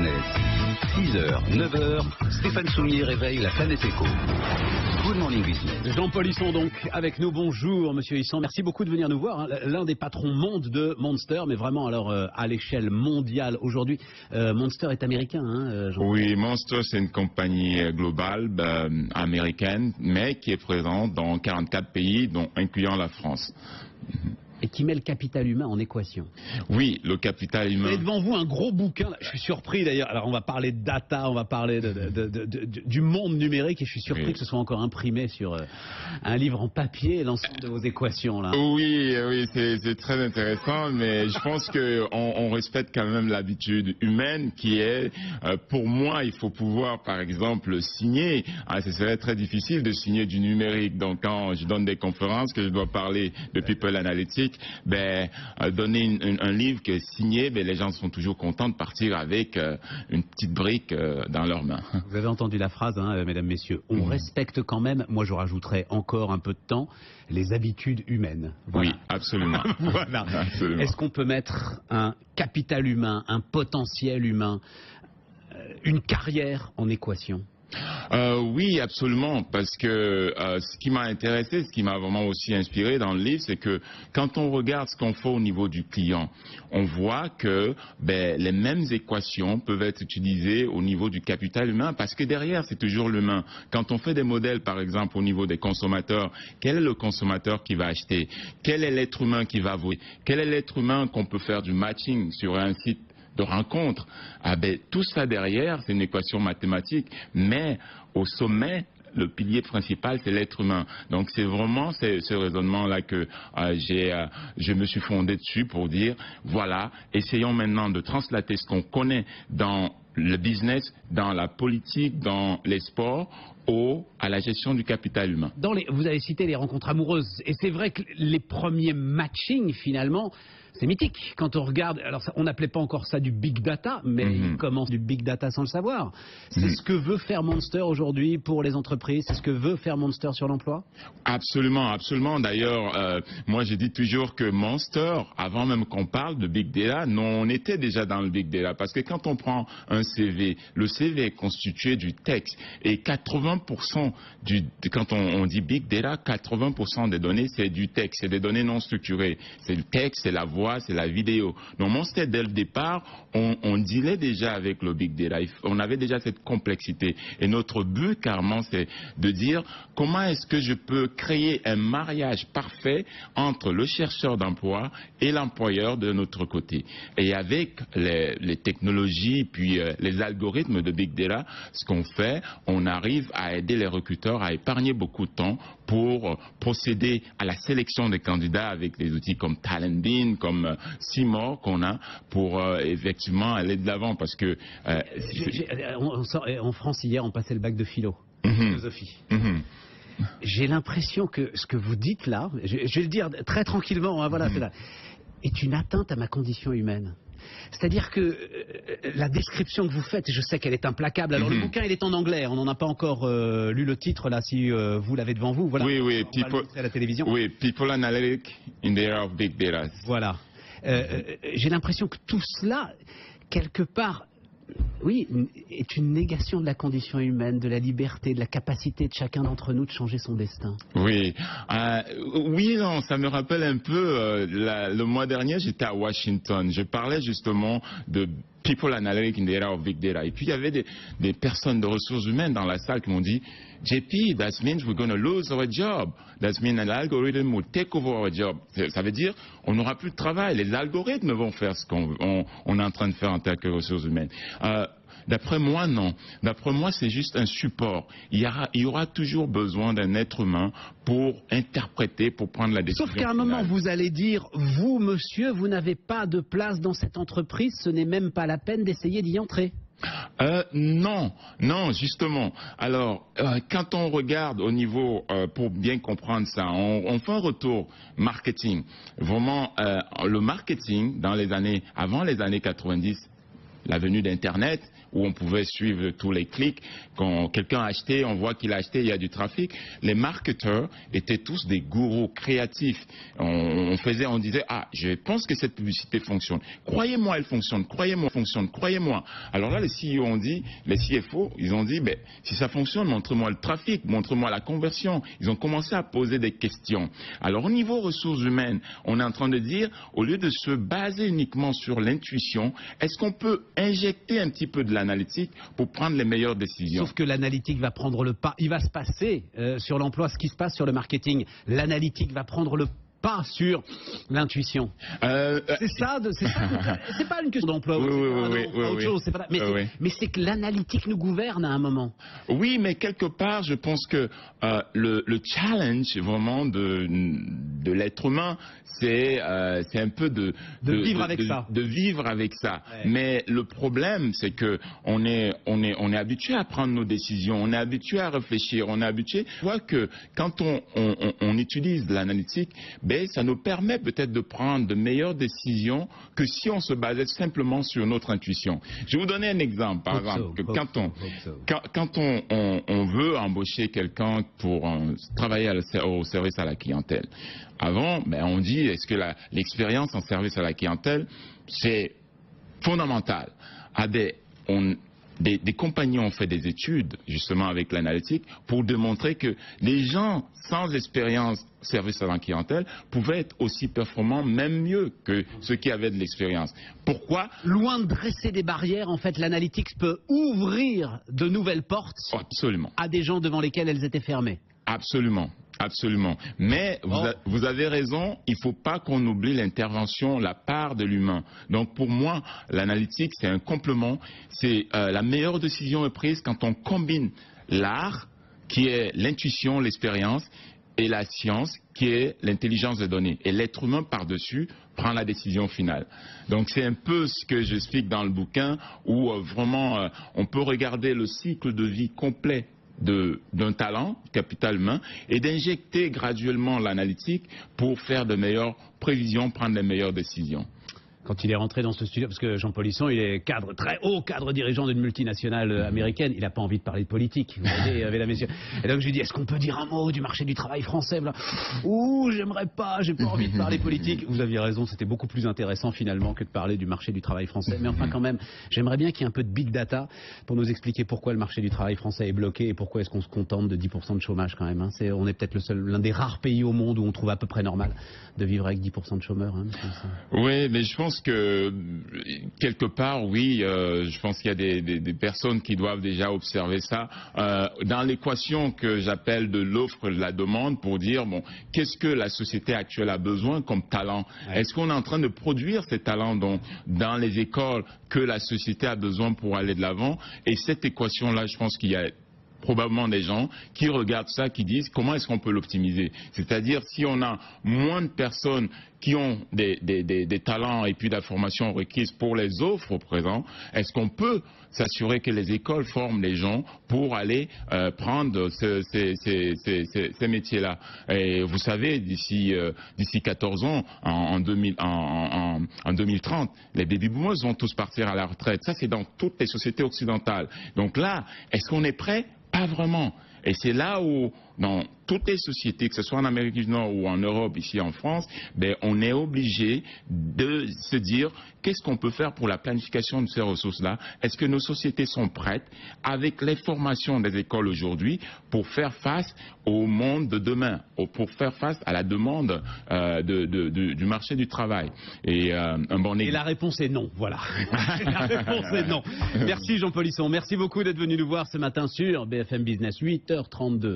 planète. 6h, 9h, Stéphane Soumier réveille la planète éco. Good morning business. Jean-Paul Husson donc avec nous. Bonjour Monsieur Husson, merci beaucoup de venir nous voir. L'un des patrons monde de Monster, mais vraiment alors à l'échelle mondiale aujourd'hui. Monster est américain, hein, Oui, Monster c'est une compagnie globale américaine, mais qui est présente dans 44 pays, dont incluant la France. Et qui met le capital humain en équation. Oui, le capital humain. Vous avez devant vous un gros bouquin, je suis surpris d'ailleurs, alors on va parler de data, on va parler du monde numérique et je suis surpris que ce soit encore imprimé sur un livre en papier, l'ensemble de vos équations là. Oui, c'est très intéressant, mais je pense qu'on respecte quand même l'habitude humaine qui est, pour moi, il faut pouvoir par exemple signer, ce serait très difficile de signer du numérique, donc quand je donne des conférences, que je dois parler de People Analytics, donner un livre qui est signé, les gens sont toujours contents de partir avec une petite brique dans leurs mains. Vous avez entendu la phrase, hein, mesdames, messieurs, on respecte quand même, moi je rajouterais encore un peu de temps, les habitudes humaines. Voilà. Oui, absolument. Voilà. Est-ce qu'on peut mettre un capital humain, un potentiel humain, une carrière en équation ? Oui, absolument, parce que ce qui m'a intéressé, ce qui m'a vraiment aussi inspiré dans le livre, c'est que quand on regarde ce qu'on fait au niveau du client, on voit que les mêmes équations peuvent être utilisées au niveau du capital humain, parce que derrière, c'est toujours l'humain. Quand on fait des modèles, par exemple, au niveau des consommateurs, quel est le consommateur qui va acheter? Quel est l'être humain qui va voter? Quel est l'être humain qu'on peut faire du matching sur un site de rencontre? Tout ça derrière, c'est une équation mathématique, mais au sommet, le pilier principal, c'est l'être humain. Donc c'est vraiment ce raisonnement-là que je me suis fondé dessus pour dire, voilà, essayons maintenant de translater ce qu'on connaît dans le business, dans la politique, dans les sports, à la gestion du capital humain. Vous avez cité les rencontres amoureuses, et c'est vrai que les premiers matchings, finalement, c'est mythique. Quand on regarde, alors on n'appelait pas encore ça du big data, mais il commence du big data sans le savoir. C'est ce que veut faire Monster aujourd'hui pour les entreprises, c'est ce que veut faire Monster sur l'emploi? Absolument, absolument. D'ailleurs, moi je dis toujours que Monster, avant même qu'on parle de big data, on était déjà dans le big data, parce que quand on prend un CV, le CV est constitué du texte, et 80% quand on dit big data, 80% des données c'est du texte, c'est des données non structurées, c'est le texte, c'est la voix, c'est la vidéo. Donc Monster, dès le départ, on dealait déjà avec le big data. On avait déjà cette complexité. Et notre but, carrément, c'est de dire comment est-ce que je peux créer un mariage parfait entre le chercheur d'emploi et l'employeur de notre côté. Et avec les technologies, puis les algorithmes de big data, ce qu'on fait, on arrive à aider les recruteurs à épargner beaucoup de temps pour procéder à la sélection des candidats avec des outils comme Talentbeam, comme Seymour qu'on a pour effectivement aller de l'avant, parce que en France hier on passait le bac de philo, philosophie. J'ai l'impression que ce que vous dites là, je vais le dire très tranquillement, hein, voilà, c'est là, est une atteinte à ma condition humaine. C'est-à-dire que la description que vous faites, je sais qu'elle est implacable. Alors le bouquin, il est en anglais. On n'en a pas encore lu le titre là. Si vous l'avez devant vous, voilà. Oui, on va le montrer à la télévision. Oui, People Analytics in the Era of Big Data. Voilà. J'ai l'impression que tout cela, quelque part, oui, est une négation de la condition humaine, de la liberté, de la capacité de chacun d'entre nous de changer son destin. Oui, non, ça me rappelle un peu, le mois dernier, j'étais à Washington, je parlais justement de People Analytics in the Era of Big Data. Et puis il y avait des personnes de ressources humaines dans la salle qui m'ont dit, JP, that means we're going to lose our job. That means an algorithm will take over our job. Ça veut dire on n'aura plus de travail. Les algorithmes vont faire ce qu'on est en train de faire en tant que ressources humaines. D'après moi, non. D'après moi, c'est juste un support. Il y aura toujours besoin d'un être humain pour interpréter, pour prendre la décision. Sauf qu'à un moment, vous allez dire, vous, monsieur, vous n'avez pas de place dans cette entreprise, ce n'est même pas la peine d'essayer d'y entrer. Non, justement. Alors, quand on regarde au niveau, pour bien comprendre ça, on fait un retour marketing. Vraiment, le marketing, avant les années 90, la venue d'Internet, où on pouvait suivre tous les clics. Quand quelqu'un achetait, on voit qu'il a acheté, il y a du trafic. Les marketeurs étaient tous des gourous créatifs. On disait, je pense que cette publicité fonctionne. Croyez-moi, elle fonctionne. Croyez-moi, elle fonctionne. Croyez-moi. Alors là, les CFO, ils ont dit, si ça fonctionne, montrez-moi le trafic, montrez-moi la conversion. Ils ont commencé à poser des questions. Alors au niveau ressources humaines, on est en train de dire, au lieu de se baser uniquement sur l'intuition, est-ce qu'on peut injecter un petit peu de l'analytique pour prendre les meilleures décisions? Sauf que l'analytique va prendre le pas. Il va se passer sur l'emploi ce qui se passe sur le marketing. L'analytique va prendre le pas sur l'intuition. C'est pas une question d'emploi. Autre chose, c'est pas mais c'est que l'analytique nous gouverne à un moment. Oui, mais quelque part, je pense que le challenge vraiment de l'être humain, c'est un peu de vivre avec ça. De vivre avec ça. Ouais. Mais le problème, c'est que on est habitué à prendre nos décisions, on est habitué à réfléchir, on est habitué. Je vois que quand on utilise l'analytique, ça nous permet peut-être de prendre de meilleures décisions que si on se basait simplement sur notre intuition. Je vais vous donner un exemple. Par exemple, quand on veut embaucher quelqu'un pour travailler au service à la clientèle, avant, on dit, est-ce que l'expérience en service à la clientèle, c'est fondamental. Des compagnies ont fait des études, justement avec l'analytique, pour démontrer que les gens sans expérience service à la clientèle pouvaient être aussi performants, même mieux que ceux qui avaient de l'expérience. Pourquoi? Loin de dresser des barrières, en fait, l'analytique peut ouvrir de nouvelles portes à des gens devant lesquels elles étaient fermées. Absolument. Absolument. Mais vous avez raison, il ne faut pas qu'on oublie l'intervention, la part de l'humain. Donc pour moi, l'analytique, c'est un complément. C'est la meilleure décision est prise quand on combine l'art, qui est l'intuition, l'expérience, et la science, qui est l'intelligence des données. Et l'être humain, par-dessus, prend la décision finale. Donc c'est un peu ce que j'explique dans le bouquin, où vraiment on peut regarder le cycle de vie complet d'un talent, capital humain, et d'injecter graduellement l'analytique pour faire de meilleures prévisions, prendre les meilleures décisions. Quand il est rentré dans ce studio, parce que Jean Polisson, il est très haut cadre dirigeant d'une multinationale américaine, il n'a pas envie de parler de politique. Vous voyez, avec la messieurs. Et donc je lui dis, est-ce qu'on peut dire un mot du marché du travail français? Ouh, j'aimerais pas, j'ai pas envie de parler politique. Vous aviez raison, c'était beaucoup plus intéressant finalement que de parler du marché du travail français. Mais enfin quand même, j'aimerais bien qu'il y ait un peu de big data pour nous expliquer pourquoi le marché du travail français est bloqué et pourquoi est-ce qu'on se contente de 10% de chômage quand même. On est peut-être l'un des rares pays au monde où on trouve à peu près normal de vivre avec 10% de chômeurs. Oui, mais je pense que quelque part, oui, je pense qu'il y a des personnes qui doivent déjà observer ça dans l'équation que j'appelle de l'offre et de la demande, pour dire, qu'est-ce que la société actuelle a besoin comme talent? Est-ce qu'on est en train de produire ces talents dans les écoles que la société a besoin pour aller de l'avant? Et cette équation-là, je pense qu'il y a probablement des gens qui regardent ça, qui disent comment est-ce qu'on peut l'optimiser. C'est-à-dire si on a moins de personnes qui ont des talents et puis de la formation requise pour les offres au présent, est-ce qu'on peut s'assurer que les écoles forment les gens pour aller prendre ces métiers-là? Et vous savez, d'ici 14 ans, en 2030, les baby-boomers vont tous partir à la retraite. Ça, c'est dans toutes les sociétés occidentales. Donc là, est-ce qu'on est prêt? Pas vraiment. Et c'est là où, dans toutes les sociétés, que ce soit en Amérique du Nord ou en Europe, ici en France, on est obligé de se dire qu'est-ce qu'on peut faire pour la planification de ces ressources-là? Est-ce que nos sociétés sont prêtes, avec les formations des écoles aujourd'hui, pour faire face au monde de demain, pour faire face à la demande du marché du travail? Et la réponse est non, voilà. La réponse est non. Merci Jean Polisson, merci beaucoup d'être venu nous voir ce matin sur BFM Business, 8h32.